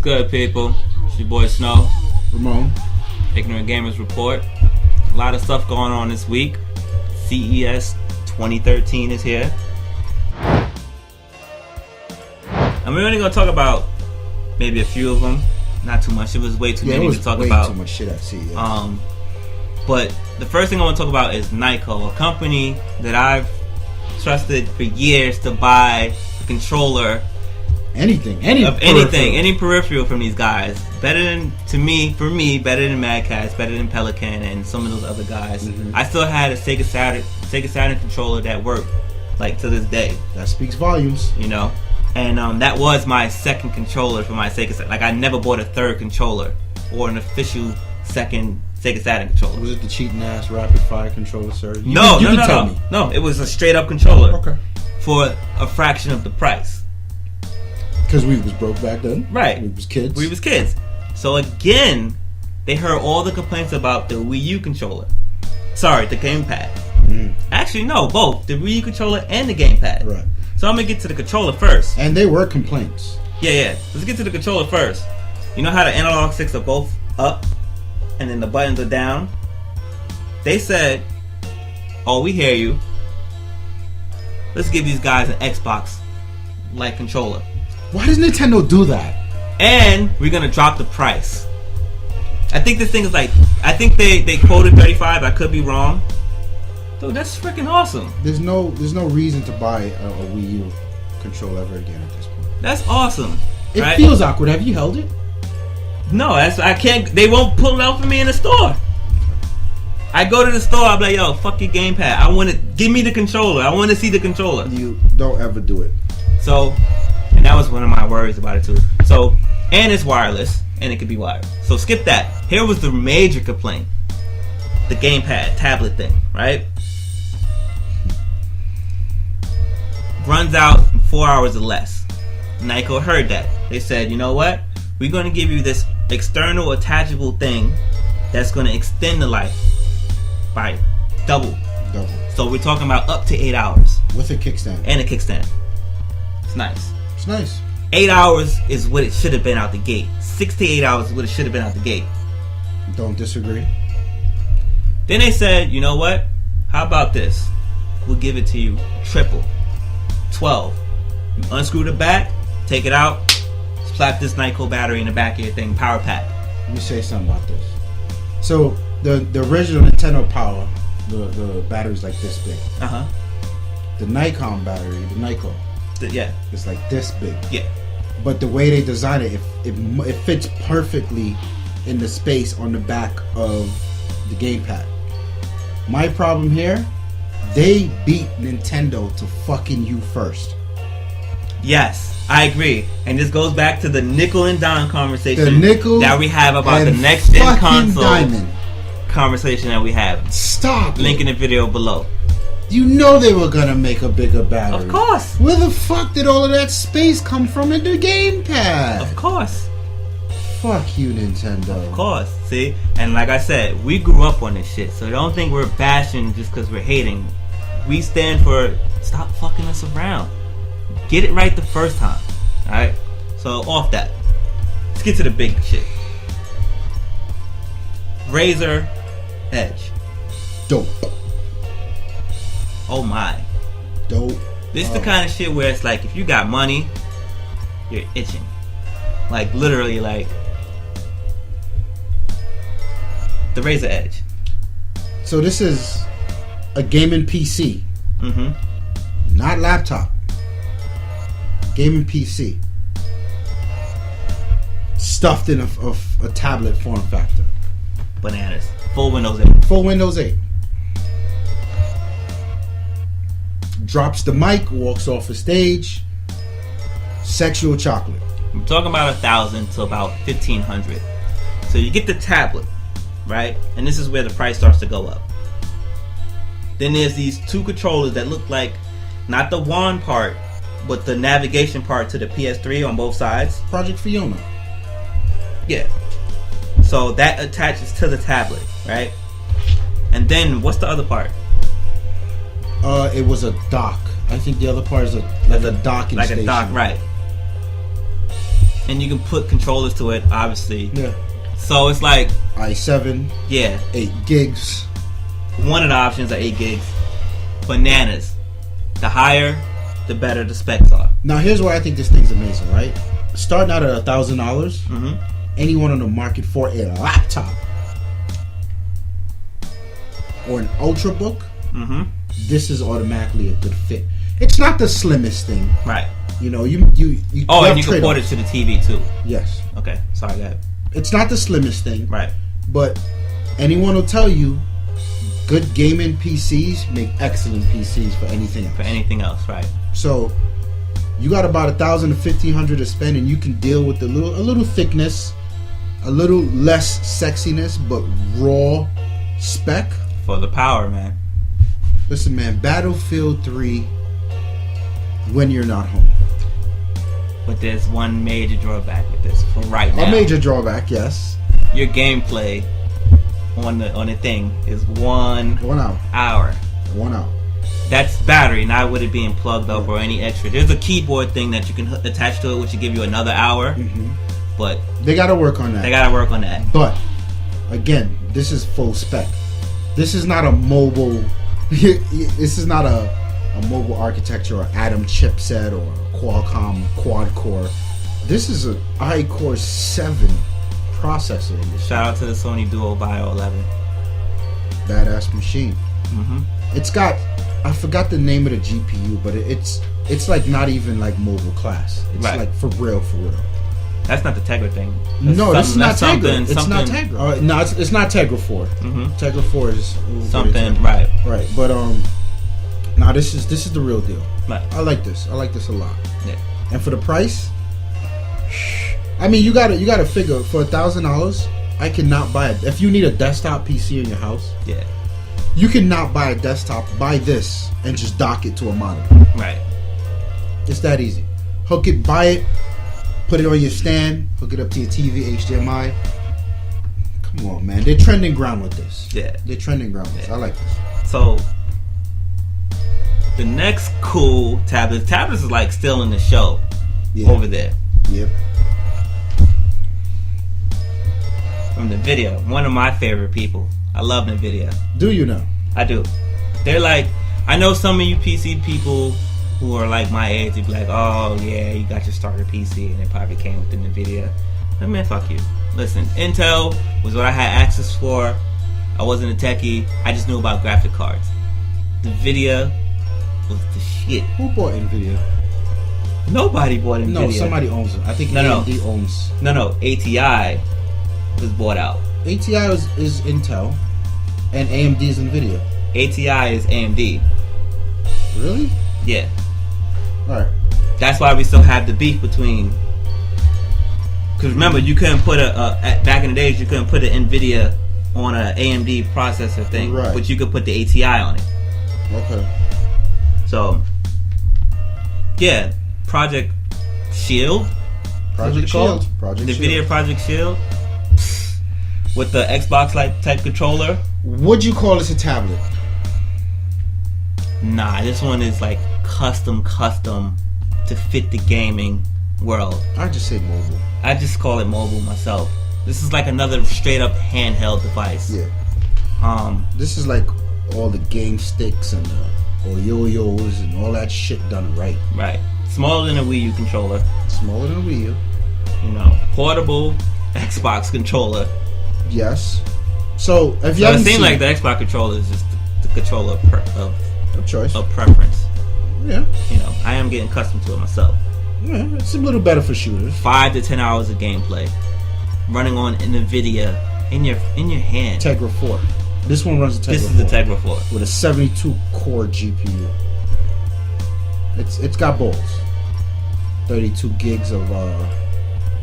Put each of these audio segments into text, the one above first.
good, people? It's your boy Snow, Ramon, Ignorant Gamers Report. A lot of stuff going on this week. CES 2013 is here. And we're only going to talk about maybe a few of them. Not too much. It was way too many to talk about. Too much shit at CES. But the first thing I want to talk about is NYKO, a company that I've trusted for years to buy a controller. Any peripheral from these guys. Better than, better than Mad Catz, better than Pelican and some of those other guys. Mm-hmm. I still had a Sega Saturn controller that worked, like, to this day. That speaks volumes. You know? And that was my second controller for my Sega Saturn. Like, I never bought a third controller or an official second Sega Saturn controller. Was it the cheating ass rapid fire controller, sir? No, it was a straight up controller. Okay. For a fraction of the price. Because we was broke back then. Right. We was kids. So again, they heard all the complaints about the Wii U controller. Sorry, the Gamepad. Mm. Actually, no, both. The Wii U controller and the Gamepad. Right. So I'm going to get to the controller first. And they were complaints. Yeah. Let's get to the controller first. You know how the analog sticks are both up and then the buttons are down? They said, oh, we hear you. Let's give these guys an Xbox-like controller. Why does Nintendo do that? And we're going to drop the price. I think this thing is like, I think they quoted 35. I could be wrong. Dude, that's freaking awesome. There's no reason to buy a Wii U controller ever again at this point. That's awesome. It feels awkward. Have you held it? No, I can't. They won't pull it out for me in the store. I go to the store. I'm like, yo, fuck your gamepad. I want to give me the controller. I want to see the controller. You don't ever do it. So, and that was one of my worries about it too. So, and it's wireless and it could be wired. So skip that. Here was the major complaint: the gamepad tablet thing, right? Runs out in 4 hours or less. NYKO heard that. They said, you know what? We're going to give you this external attachable thing that's going to extend the life by double. So we're talking about up to 8 hours. With a kickstand. And a kickstand. It's nice. 8 hours is what it should have been out the gate. 6 to 8 hours is what it should have been out the gate. Don't disagree. Then they said, you know what? How about this? We'll give it to you triple. 12. You unscrew the back, take it out, slap this NYKO battery in the back of your thing, power pack. Let me say something about this. So the original Nintendo Power, the battery's like this big. Uh-huh. The Nikon battery, the NYKO. It's like this big. Yeah. But the way they designed it, it fits perfectly in the space on the back of the gamepad. My problem here, they beat Nintendo to fucking you first. Yes, I agree. And this goes back to the nickel and dime conversation that we have about the next gen console conversation that we have. Stop. Link in the video below. You know they were gonna make a bigger battery. Of course. Where the fuck did all of that space come from in the gamepad? Of course. Fuck you, Nintendo. Of course. See? And like I said, we grew up on this shit. So don't think we're bashing just because we're hating. We stand for stop fucking us around. Get it right the first time. Alright? So off that. Let's get to the big shit. Razer Edge. Dope. Oh my. Dope. This is the kind of shit where it's like if you got money, you're itching. Like literally like the Razer Edge. So this is a gaming PC. Mm-hmm. Not laptop. Gaming PC. Stuffed in a tablet form factor. Bananas. Full Windows 8. Full Windows 8. Drops the mic, walks off the stage. Sexual chocolate. I'm talking about 1,000 to about 1,500. So you get the tablet, right? And this is where the price starts to go up. Then there's these two controllers that look like not the wand part, but the navigation part to the PS3 on both sides. Project Fiona. Yeah. So that attaches to the tablet, right? And then what's the other part? It was a dock. I think the other part is a docking station. Like a dock, right. and you can put controllers to it, obviously. Yeah. So it's like i7. Yeah. 8 gigs. One of the options are 8 gigs. Bananas. The higher, the better the specs are. Now here's why I think this thing's amazing, right? Starting out at $1,000, Mm-hmm. anyone on the market for a laptop or an ultrabook, Mm-hmm. this is automatically a good fit. It's not the slimmest thing, Right. you know. You and you can port it to the TV too. Yes. Okay. Sorry, go ahead. It's not the slimmest thing, Right. but anyone will tell you, good gaming PCs make excellent PCs for anything else. For anything else, right? So you got about $1,000 to $1,500 to spend, and you can deal with a little thickness, a little less sexiness, but raw spec. For the power, man. Listen, man, Battlefield 3 when you're not home. But there's one major drawback with this for right now. A major drawback, yes. Your gameplay on the thing is 1 hour. hour. 1 hour. That's battery, not with it being plugged up or any extra. There's a keyboard thing that you can attach to it, which will give you another hour. Mm-hmm. But they got to work on that. But again, this is full spec. This is not a mobile. This is not a mobile architecture or Atom chipset or Qualcomm quad core. This is an iCore 7 processor. Shout out to the Sony Duo Bio 11. Badass machine. Mm-hmm. It's got, I forgot the name of the GPU, but it's like not even like mobile class. It's right. Like for real. That's not the Tegra thing. No, this is not Tegra. It's not Tegra. No, it's not Tegra 4. Mm-hmm. Tegra 4 is something, right? Right, but now this is the real deal. Right. I like this. I like this a lot. Yeah. And for the price, I mean, you gotta figure for $1,000, I cannot buy it. If you need a desktop PC in your house, yeah, you cannot buy a desktop. Buy this and just dock it to a monitor. Right. It's that easy. Hook it, buy it. Put it on your stand, hook it up to your TV, HDMI. Come on, man. They're trending ground with this. Yeah. They're trending ground with this. I like this. So, the next cool tablets is like still in the show over there. Yep. From NVIDIA, one of my favorite people. I love NVIDIA. Do you know? I do. They're like, I know some of you PC people who are like my age, they'd be like, oh yeah, you got your starter PC and it probably came with the NVIDIA. But man, fuck you. Listen, Intel was what I had access for. I wasn't a techie. I just knew about graphic cards. NVIDIA was the shit. Who bought NVIDIA? Nobody bought NVIDIA. No, somebody owns it. I think AMD owns. No, ATI was bought out. ATI is Intel, and AMD is NVIDIA. ATI is AMD. Really? Yeah. Alright. That's why we still have the beef between. Because remember, you couldn't put back in the days, you couldn't put an NVIDIA on an AMD processor thing, right. But you could put the ATI on it. Okay. So, yeah, Project Shield. Project Shield. NVIDIA Project Shield with the Xbox-like type controller. Would you call this a tablet? Nah, this one is like custom to fit the gaming world. I just say mobile. I just call it mobile myself. This is like another straight up handheld device. Yeah. This is like all the game sticks and or yo-yos and all that shit done right. Right. Smaller than a Wii U controller. Smaller than a Wii U. You know, portable Xbox controller. Yes. So if you it seems like the Xbox controller is just the controller of choice, of preference. Yeah. You know, I am getting accustomed to it myself. Yeah, it's a little better for shooters. 5 to 10 hours of gameplay, running on NVIDIA in your hand. Tegra 4. This one runs a Tegra 4. This is the Tegra 4 with a 72 core GPU. It's got balls. 32 gigs of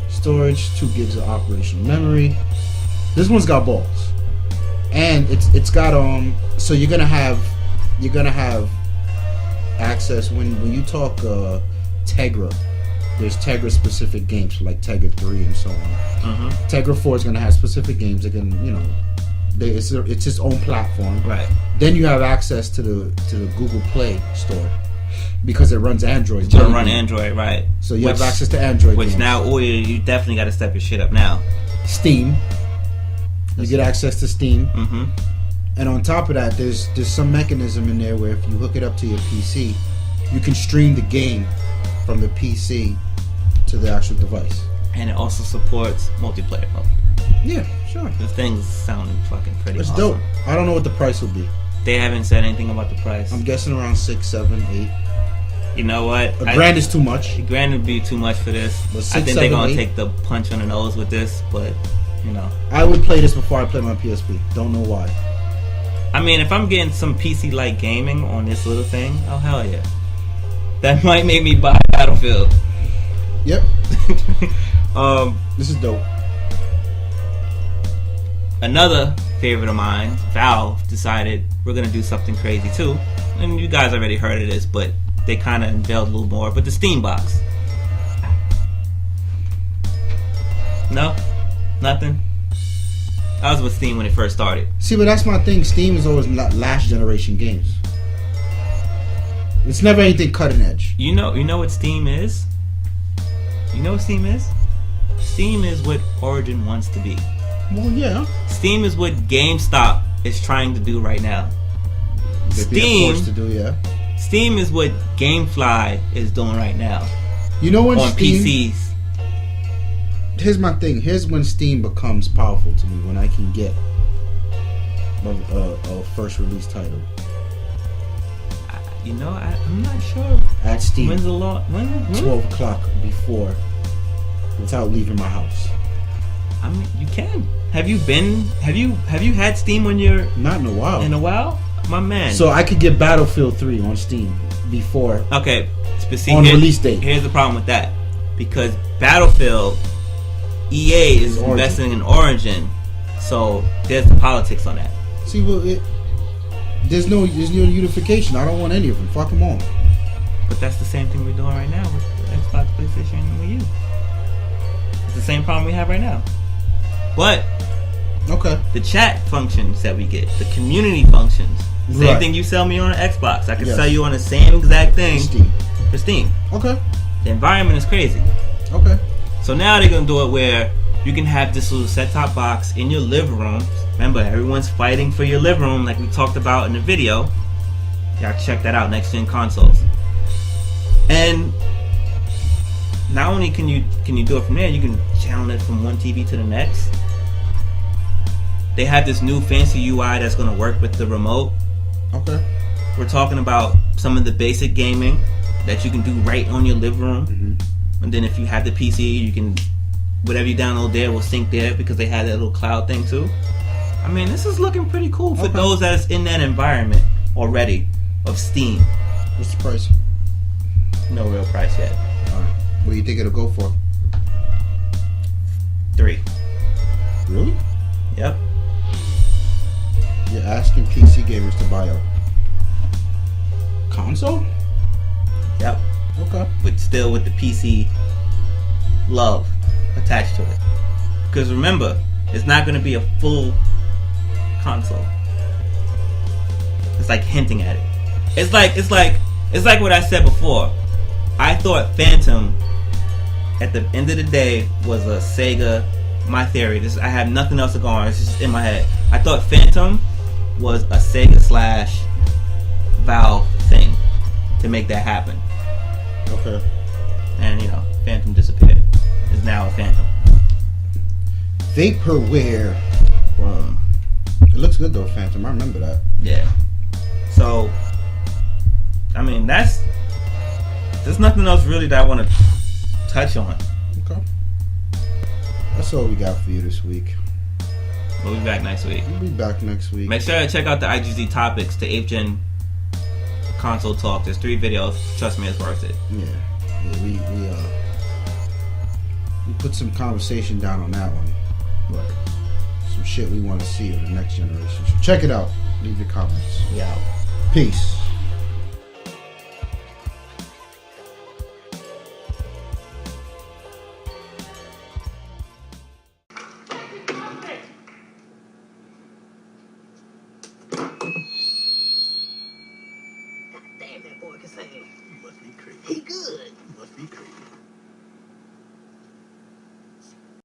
storage, 2 gigs of operational memory. This one's got balls, and it's got So you're gonna have access when you talk Tegra. There's Tegra specific games like Tegra 3 and so on. Mm-hmm. Tegra 4 is gonna have specific games. Again, it's its own platform. Right. Then you have access to the Google Play store. because it runs Android. It's gonna run Android, right? So you have access to Android. Which games. now, you definitely got to step your shit up now. Steam. You get access to Steam. Mm-hmm. And on top of that, there's some mechanism in there where if you hook it up to your PC, you can stream the game from the PC to the actual device. And it also supports multiplayer mode. Yeah, sure. The thing's sounding fucking pretty It's awesome. dope. I don't know what the price will be. They haven't said anything about the price. I'm guessing around 6, 7, 8. You know what? A grand is too much. A grand would be too much for this. But 6, I think 7, they're gonna 8. take the punch on the nose with this, but you know. I would play this before I play my PSP. Don't know why. I mean, if I'm getting some PC-like gaming on this little thing, oh hell yeah. That might make me buy Battlefield. Yep. This is dope. Another favorite of mine, Valve, decided we're gonna do something crazy too. And you guys already heard of this, but they kind of unveiled a little more. But the Steam box. No? Nothing? I was with Steam when it first started. See, but that's my thing. Steam is always last generation games. It's never anything cutting edge. You know what Steam is? You know what Steam is? Steam is what Origin wants to be. Well, yeah. Steam is what GameStop is trying to do right now. Steam forced to do, yeah. Steam is what GameFly is doing right now. You know when on Steam, PCs. Here's my thing. Here's when Steam becomes powerful to me. When I can get a first release title. I'm not sure. At Steam. When's the law? When? 12 o'clock before, without leaving my house. I mean, you can. Have you had Steam when you're not in a while? In a while, my man. So I could get Battlefield 3 on Steam before. Okay, on release date. Here's the problem with that, because Battlefield, EA is investing in Origin, so there's the politics on that. See, well, there's no unification. I don't want any of them. Fuck them all. But that's the same thing we're doing right now with the Xbox, PlayStation, and Wii U. It's the same problem we have right now. But the chat functions that we get, the community functions, the same thing you sell me on an Xbox, I can sell you on the same exact thing for Steam. Okay. The environment is crazy. Okay. So now they're gonna do it where you can have this little set-top box in your living room. Remember, everyone's fighting for your living room, like we talked about in the video. Y'all check that out, next gen consoles. And not only can you do it from there, you can channel it from one TV to the next. They have this new fancy UI that's going to work with the remote. Okay. We're talking about some of the basic gaming that you can do right on your living room. Mm-hmm. And then if you have the PC, you can, whatever you download there will sync there because they have that little cloud thing too. I mean, this is looking pretty cool for those that's in that environment already of Steam. What's the price? No real price yet. Alright. What do you think it'll go for? $3. Really? Yep. You're asking PC gamers to buy a console? Yep. Okay. But still with the PC love attached to it. Because remember, it's not going to be a full console. It's like hinting at it. It's like what I said before. I thought Phantom at the end of the day was a Sega. My theory. I have nothing else to go on. It's just in my head. I thought Phantom was a Sega / Valve thing to make that happen. Okay. And Phantom disappeared. It's now a Phantom. Vaporware. Boom. It looks good though, Phantom. I remember that. Yeah. So, I mean, there's nothing else really that I want to touch on. Okay. That's all we got for you this week. We'll be back next week. We'll be back next week. Make sure to check out the IGZ topics, the 8th Gen console talk. There's 3 videos. Trust me, it's worth it. Yeah. We put some conversation down on that one. Right. Some shit we want to see in the next generation. So check it out. Leave your comments. Yeah. Peace.